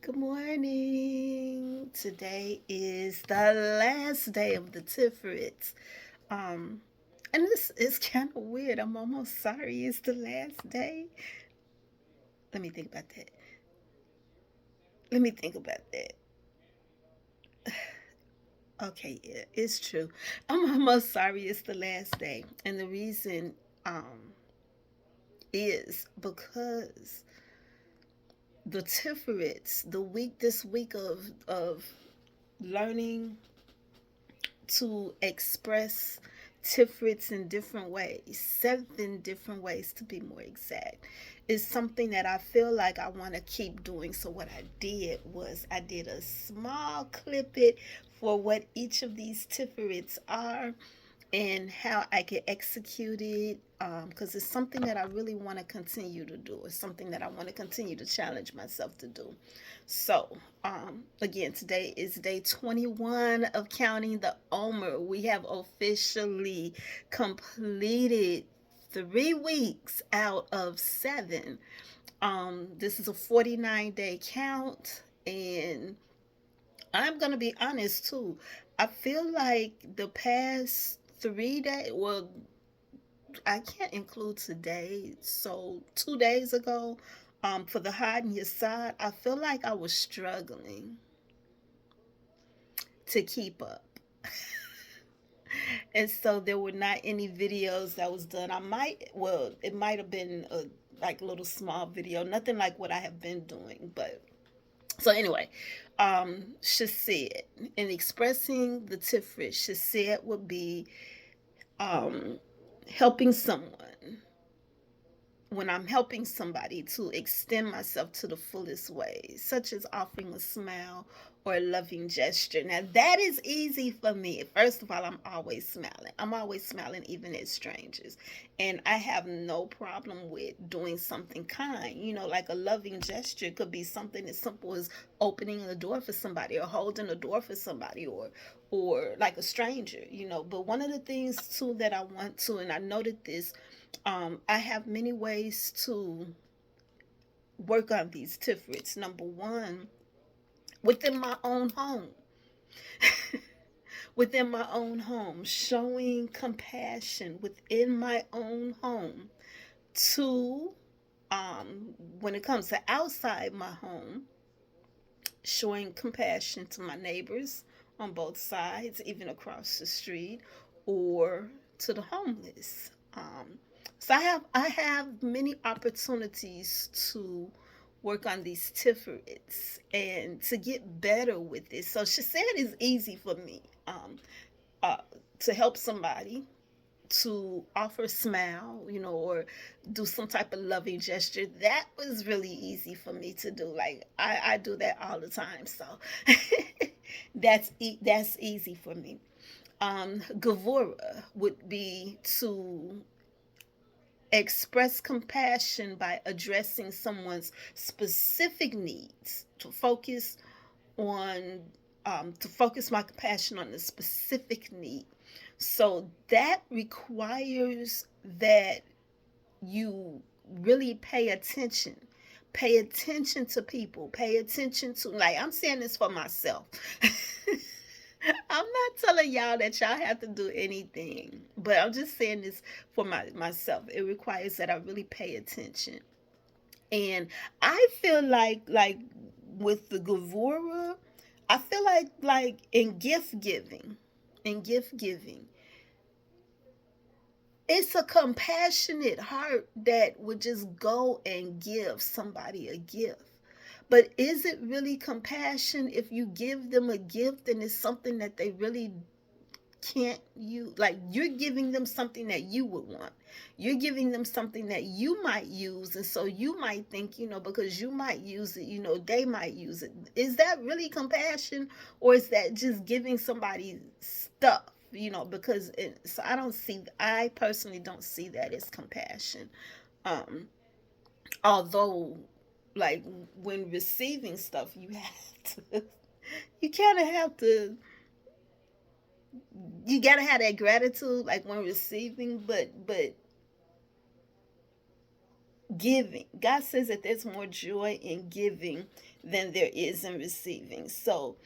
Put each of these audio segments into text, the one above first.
Good morning. Today is the last day of the Tefiret. Um, and this is kind of weird. I'm almost sorry it's the last day. Let me think about that. Let me think about that. Okay, yeah, it's true. I'm almost sorry it's the last day. And the reason is because the Tiferet, this week of learning to express Tifrits in different ways, 7 different ways to be more exact, is something that I feel like I want to keep doing. So what I did was I did a small clip it for what each of these Tifrits are and how I can execute it, because it's something that I really want to continue to do. It's something that I want to continue to challenge myself to do. So, again, today is day 21 of Counting the Omer. We have officially completed 3 weeks out of 7. This is a 49-day count, and I'm gonna be honest too. I feel like the past 3 days, well, I can't include today. So 2 days ago, for the hide and your side, I feel like I was struggling to keep up. And so there were not any videos that was done. It might have been a like little small video, nothing like what I have been doing, but so anyway, Shased, in expressing the Tifrit, Shased would be um, helping someone, when I'm helping somebody, to extend myself to the fullest way, such as offering a smile or a loving gesture. Now, that is easy for me. First of all, I'm always smiling. I'm always smiling, even at strangers. And I have no problem with doing something kind. Like a loving gesture could be something as simple as opening a door for somebody or holding a door for somebody, or like a stranger. But one of the things too that I want to, and I noted this, I have many ways to work on these Tifrits. Number one, within my own home. Within my own home, showing compassion within my own home. Two, when it comes to outside my home, showing compassion to my neighbors on both sides, even across the street, or to the homeless. So I have many opportunities to work on these Tifferets and to get better with it. So she said it's easy for me, uh, to help somebody, to offer a smile, or do some type of loving gesture. That was really easy for me to do. Like I do that all the time. So that's easy for me. Gavura would be to express compassion by addressing someone's specific needs, to focus my compassion on the specific need. So that requires that you really pay attention to people, pay attention to, like, I'm saying this for myself. I'm not telling y'all that y'all have to do anything, but I'm just saying this for myself. It requires that I really pay attention. And I feel like with the Gavura, I feel like in gift giving, it's a compassionate heart that would just go and give somebody a gift. But is it really compassion if you give them a gift and it's something that they really can't use? Like, you're giving them something that you would want. You're giving them something that you might use, and so you might think, because you might use it, they might use it. Is that really compassion, or is that just giving somebody stuff? So I personally don't see that as compassion. Um, Although, like, when receiving stuff, you kind of have to, you gotta have that gratitude, like when receiving, but Giving. God says that there's more joy in giving than there is in receiving. So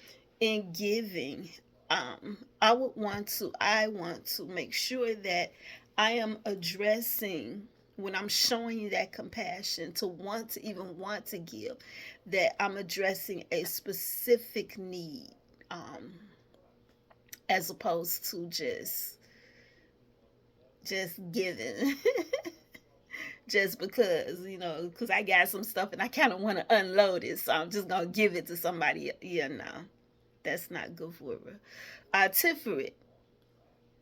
in giving, I want to make sure that I am addressing, when I'm showing you that compassion, to want to even want to give, that I'm addressing a specific need, um, as opposed to just giving. Just because, because I got some stuff and I kind of want to unload it, so I'm just gonna give it to somebody. Yeah, no, that's not good for her. Tiferet.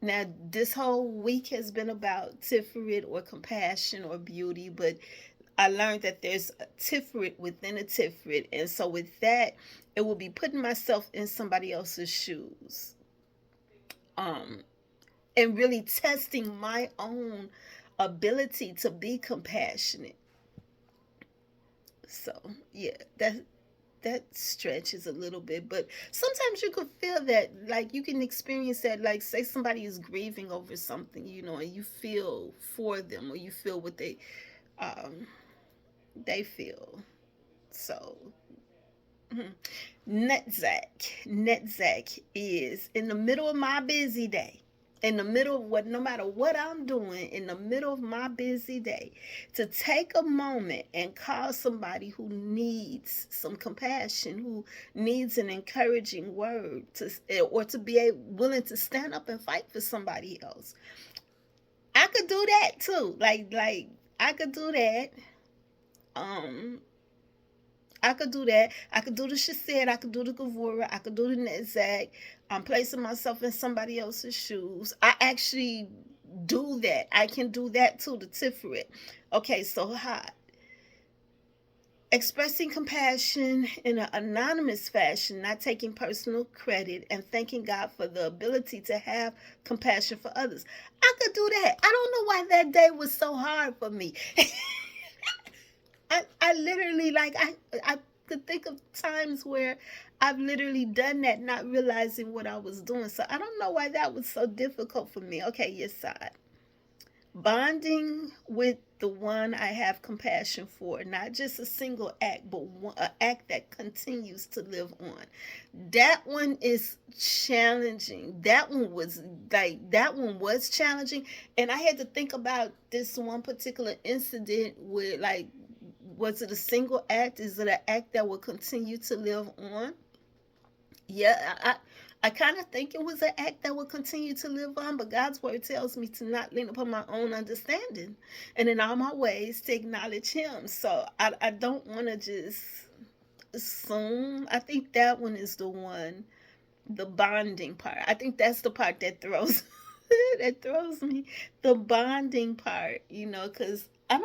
Now, this whole week has been about Tiferet or compassion or beauty, but I learned that there's a Tiferet within a Tiferet, and so with that, it will be putting myself in somebody else's shoes, um, and really testing my own ability to be compassionate. So yeah, that stretches a little bit, but sometimes you could feel that, like you can experience that, like say somebody is grieving over something, and you feel for them, or you feel what um they feel. So Netzach is in the middle of my busy day, in the middle of what, no matter what I'm doing, in the middle of my busy day, to take a moment and call somebody who needs some compassion, who needs an encouraging word, or to be willing to stand up and fight for somebody else. I could do that too. Like I could do that. Um, I could do that. I could do the shased. I could do the gavura. I could do the netzach. I'm placing myself in somebody else's shoes. I actually do that. I can do that too, the tiferet. Okay, so hot. Expressing compassion in an anonymous fashion, not taking personal credit, and thanking God for the ability to have compassion for others. I could do that. I don't know why that day was so hard for me. I literally, like, I could think of times where I've literally done that, not realizing what I was doing. So I don't know why that was so difficult for me. Okay, yes, side. Bonding with the one I have compassion for, not just a single act, but an act that continues to live on. That one is challenging. That one was challenging, and I had to think about this one particular incident where, like, was it a single act? Is it an act that will continue to live on? Yeah, I kind of think it was an act that will continue to live on, but God's word tells me to not lean upon my own understanding, and in all my ways to acknowledge Him. So I don't want to just assume. I think that one is the one, the bonding part. I think that's the part that throws that throws me. The bonding part, because I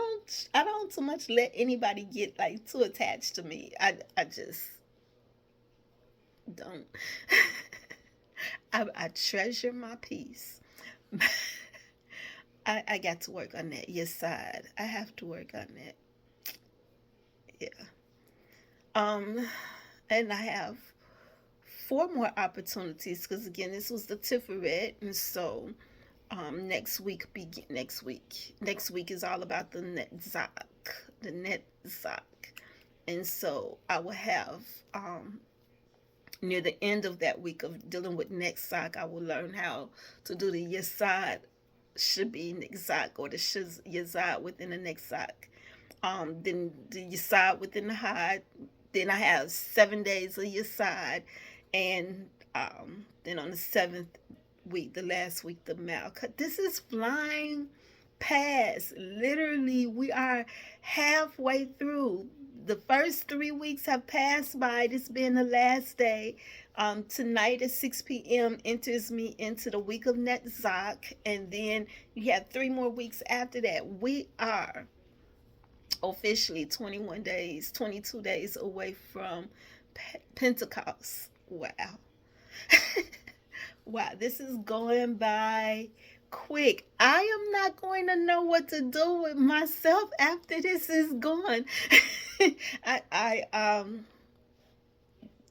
don't so much let anybody get like too attached to me. I just don't. I treasure my peace. I got to work on that. Yes, side. I have to work on that. Yeah. Um, and I have four more opportunities, because again, this was the Tiferet, and so next week is all about the netzach, and so I will have, near the end of that week of dealing with netzach, I will learn how to do the yesod should be netzach, or the yesod within the netzach. Then the yesod within the had. Then I have 7 days of yesod, and then on the seventh week, the last week, the Malka. This is flying past. Literally, we are halfway through. The first 3 weeks have passed by. This being the last day. Tonight at 6 p.m. enters me into the week of Netzach, and then you have 3 more weeks after that. We are officially 21 days, 22 days away from Pentecost. Wow. Wow, this is going by quick. I am not going to know what to do with myself after this is gone. I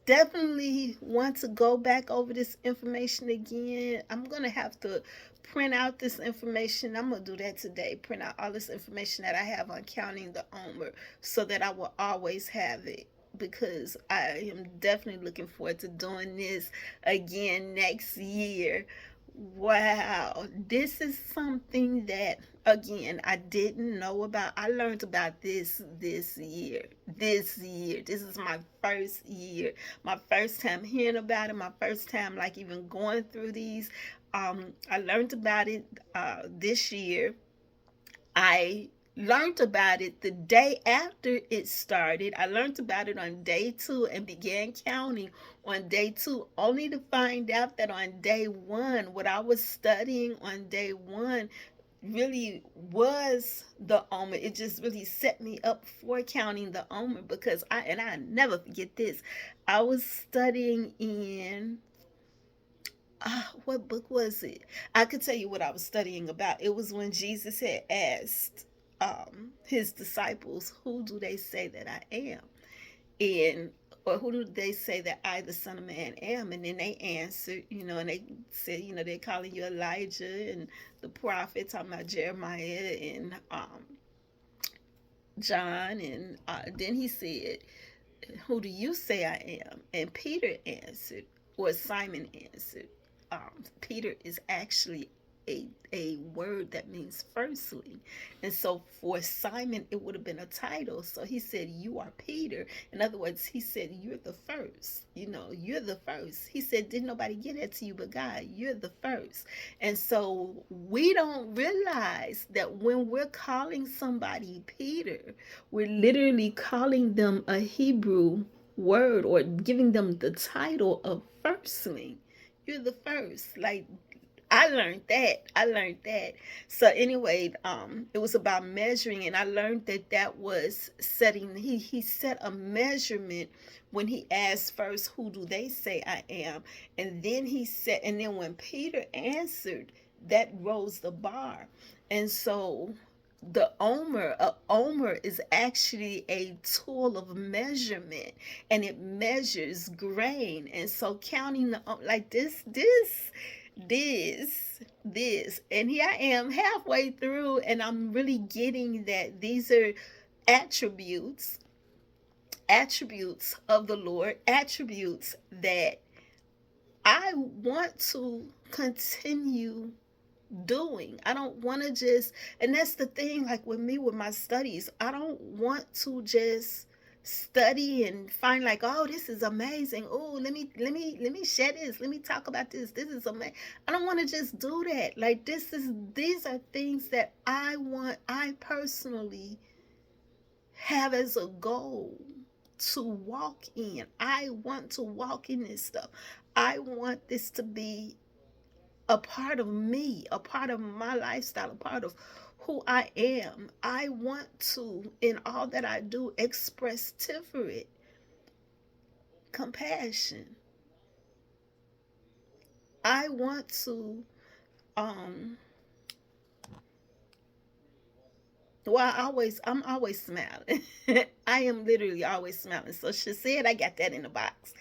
definitely want to go back over this information again. I'm going to have to print out this information. I'm going to do that today. Print out all this information that I have on counting the Omer so that I will always have it, because I am definitely looking forward to doing this again next year. Wow, this is something that again I didn't know about. I learned about this year. This is my first year. My first time hearing about it, my first time like even going through these. I learned about it this year. I learned about it the day after it started. I learned about it on day two and began counting on day two, only to find out that on day one, what I was studying on day one really was the Omer. It just really set me up for counting the Omer, because I never forget this. I was studying in what book was it? I could tell you what I was studying about. It was when Jesus had asked his disciples, "Who do they say that I am?" And or who do they say that I, the Son of Man, am? And then they answered, and they said, they're calling you Elijah and the prophet, talking about Jeremiah and John. And then he said, "Who do you say I am?" And Peter answered, or Simon answered. Peter is actually a word that means firstling. And so for Simon, it would have been a title. So he said, "You are Peter." In other words, he said, "You're the first. You're the first." He said, "Didn't nobody get it to you but God. You're the first." And so we don't realize that when we're calling somebody Peter, we're literally calling them a Hebrew word, or giving them the title of firstling. You're the first. Like, I learned that. So anyway, it was about measuring, and I learned that that was setting. He set a measurement when he asked first, "Who do they say I am?" And then he said, and then when Peter answered, that rose the bar. And so a omer is actually a tool of measurement, and it measures grain. And so counting like this, and here I am halfway through, and I'm really getting that these are attributes attributes of the Lord, attributes that I want to continue doing. I don't want to just, and that's the thing, like with me with my studies, I don't want to just study and find like, "Oh, this is amazing. Oh, let me share this. Let me talk about this. This is amazing." I don't want to just do that. Like, these are things that I personally have as a goal to walk in. I want to walk in this stuff. I want this to be a part of me, a part of my lifestyle, a part of who I am. I want to, in all that I do, express Tefiret, compassion. I want to, um, I'm always smiling. I am literally always smiling. So she said, I got that in the box.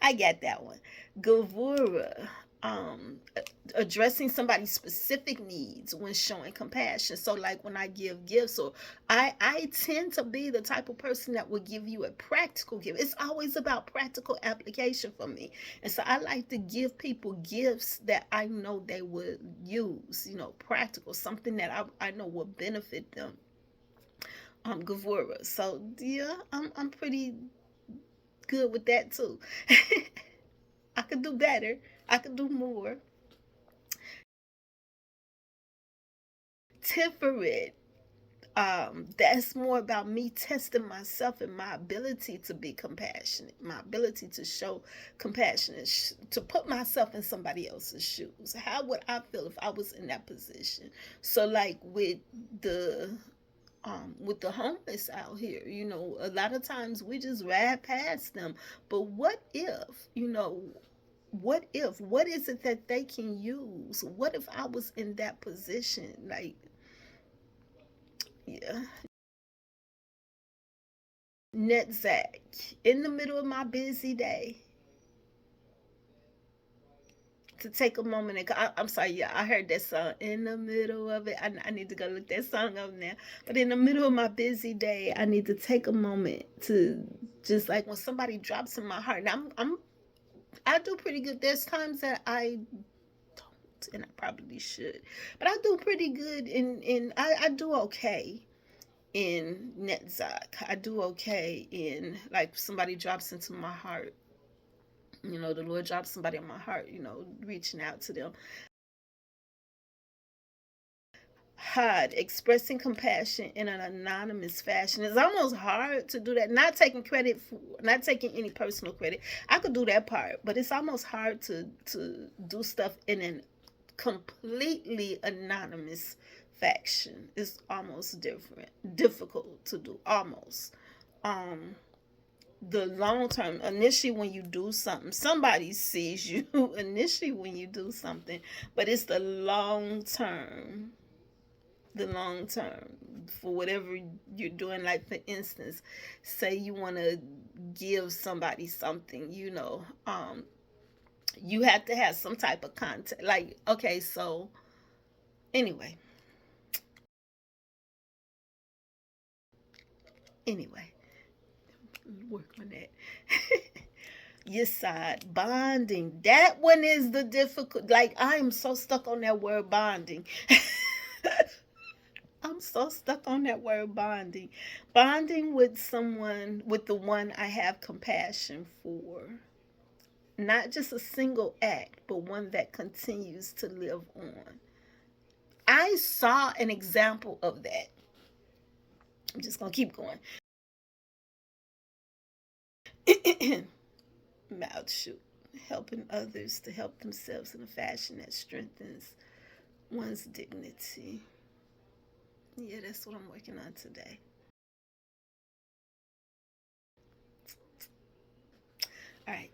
I got that one. Gavura, um, addressing somebody's specific needs when showing compassion. So, like when I give gifts, or I tend to be the type of person that will give you a practical gift. It's always about practical application for me, and so I like to give people gifts that I know they would use. Practical, something that I know will benefit them. Gavura. So yeah, I'm pretty good with that too. I could do better. I could do more. Tefiret. That's more about me testing myself and my ability to be compassionate, my ability to show compassion, and to put myself in somebody else's shoes. How would I feel if I was in that position? So, like with the homeless out here, a lot of times we just ride past them. But what is it that they can use? What if I was in that position? Like, yeah. Netzach, in the middle of my busy day, to take a moment and I'm sorry, yeah, I heard that song in the middle of it. I need to go look that song up now. But in the middle of my busy day, I need to take a moment to just like when somebody drops in my heart. And I do pretty good. There's times that I don't, and I probably should, but I do pretty good. I do okay in Netzach. I do okay in like somebody drops into my heart. The Lord drops somebody in my heart. Reaching out to them. Hard expressing compassion in an anonymous fashion. It's almost hard to do that. Not taking any personal credit. I could do that part, but it's almost hard to do stuff in an completely anonymous fashion. It's almost difficult to do. Almost. The long term, initially when you do something, somebody sees you initially when you do something, but it's the long term for whatever you're doing. Like, for instance, say you want to give somebody something, you have to have some type of contact. Like, okay, so anyway, anyway, work on that. Yes, side bonding. That one is the difficult. Like, I am so stuck on that word bonding. I'm so stuck on that word bonding. Bonding with someone, with the one I have compassion for. Not just a single act, but one that continues to live on. I saw an example of that. I'm just going to keep going. Mouth shoot. Helping others to help themselves in a fashion that strengthens one's dignity. Yeah, that's what I'm working on today. All right.